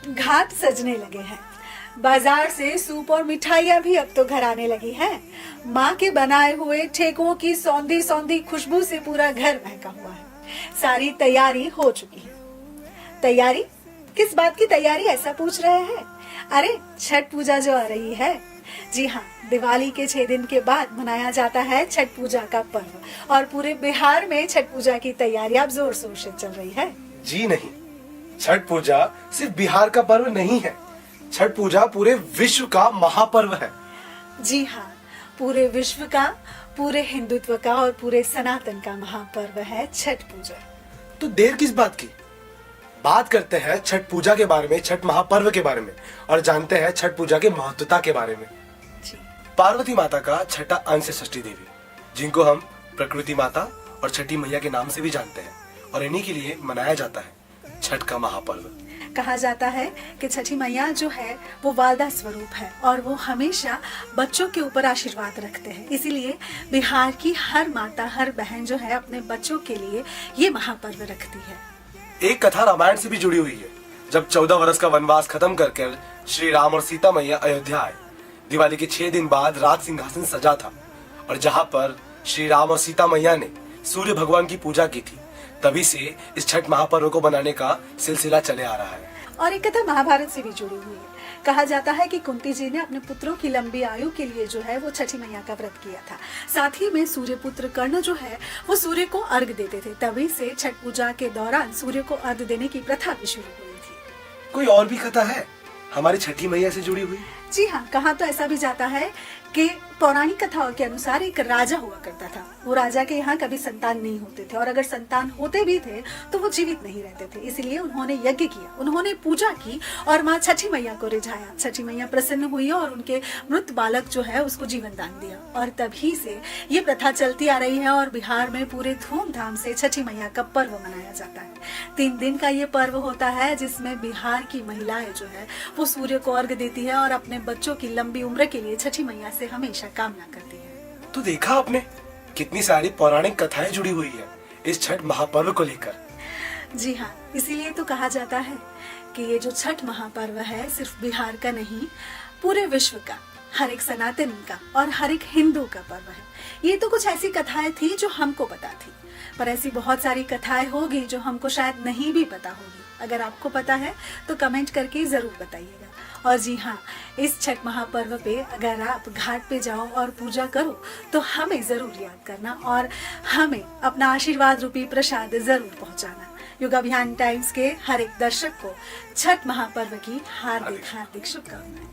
घाट सजने लगे हैं। बाजार से सूप और मिठाइयाँ भी अब तो घर आने लगी हैं। माँ के बनाए हुए ठेकुओं की सौंधी सौंधी खुशबू से पूरा घर महका हुआ है। सारी तैयारी हो चुकी है। तैयारी? किस बात की तैयारी, ऐसा पूछ रहे हैं? अरे छठ पूजा जो आ रही है। जी हाँ, दिवाली के 6 दिन के बाद मनाया जाता है छठ पूजा का पर्व और पूरे बिहार में छठ पूजा की तैयारी अब जोर शोर से चल रही है। जी नहीं, छठ पूजा सिर्फ बिहार का पर्व नहीं है। छठ पूजा पूरे विश्व का महापर्व है। जी हाँ, पूरे विश्व का, पूरे हिंदुत्व का और पूरे सनातन का महापर्व है छठ पूजा। तो देर किस बात की? बात करते हैं छठ पूजा के बारे में, छठ महापर्व के बारे में और जानते हैं छठ पूजा के महत्वता के बारे में। जी। पार्वती माता का छठा अंश है षष्ठी देवी, जिनको हम प्रकृति माता और छठी मैया के नाम से भी जानते हैं और इन्हीं के लिए मनाया जाता है छठ का महापर्व। कहा जाता है कि छठी मैया जो है वो वालदा स्वरूप है और वो हमेशा बच्चों के ऊपर आशीर्वाद रखते हैं। इसीलिए बिहार की हर माता, हर बहन जो है अपने बच्चों के लिए ये महापर्व रखती है। एक कथा रामायण से भी जुड़ी हुई है। जब 14 वर्ष का वनवास खत्म करके श्री राम और सीता मैया अयोध्या आए, दिवाली के 6 दिन बाद राज सिंहासन सजा था और जहाँ पर श्री राम और सीता मैया ने सूर्य भगवान की पूजा की थी, तभी से इस छठ महापर्व को बनाने का सिलसिला चले आ रहा है। और एक कथा महाभारत से भी जुड़ी हुई है। कहा जाता है कि कुंती जी ने अपने पुत्रों की लंबी आयु के लिए जो है वो छठी मैया का व्रत किया था। साथ ही में सूर्य पुत्र कर्ण जो है वो सूर्य को अर्घ देते थे। तभी से छठ पूजा के दौरान सूर्य को अर्घ देने की प्रथा भी शुरू हुई थी। कोई और भी कथा है हमारी छठी मैया से जुड़ी हुई? जी हाँ, कहा तो ऐसा भी जाता है कि पौराणिक कथाओं के अनुसार एक राजा हुआ करता था। वो राजा के यहाँ कभी संतान नहीं होते थे और अगर संतान होते भी थे तो वो जीवित नहीं रहते थे। इसलिए उन्होंने यज्ञ किया, उन्होंने पूजा की और माँ छठी मैया को रिझाया। छठी मैया प्रसन्न हुई और उनके मृत बालक जो है उसको जीवन दान दिया और तभी से ये प्रथा चलती आ रही है और बिहार में पूरे धूमधाम से छठी मैया का पर्व मनाया जाता है। 3 दिन का ये पर्व होता है जिसमें बिहार की महिलाएं जो है वो सूर्य को अर्घ देती है और अपने बच्चों की लंबी उम्र के लिए छठी मैया से हमेशा कामना करती है। तो देखा आपने कितनी सारी पौराणिक कथाएं जुड़ी हुई है इस छठ महापर्व को लेकर। जी हाँ, इसीलिए तो कहा जाता है कि ये जो छठ महापर्व है सिर्फ बिहार का नहीं, पूरे विश्व का, हर एक सनातनी का और हर एक हिंदू का पर्व है। ये तो कुछ ऐसी कथाएं थी जो हमको पता थी, पर ऐसी बहुत सारी कथाएं होगी जो हमको शायद नहीं भी पता होगी। अगर आपको पता है तो कमेंट करके जरूर बताइएगा। और जी हाँ, इस छठ महापर्व पे अगर आप घाट पे जाओ और पूजा करो तो हमें जरूर याद करना और हमें अपना आशीर्वाद रूपी प्रसाद जरूर पहुंचाना। युग अभियान टाइम्स के हर एक दर्शक को छठ महापर्व की हार्दिक हार्दिक शुभकामनाएं।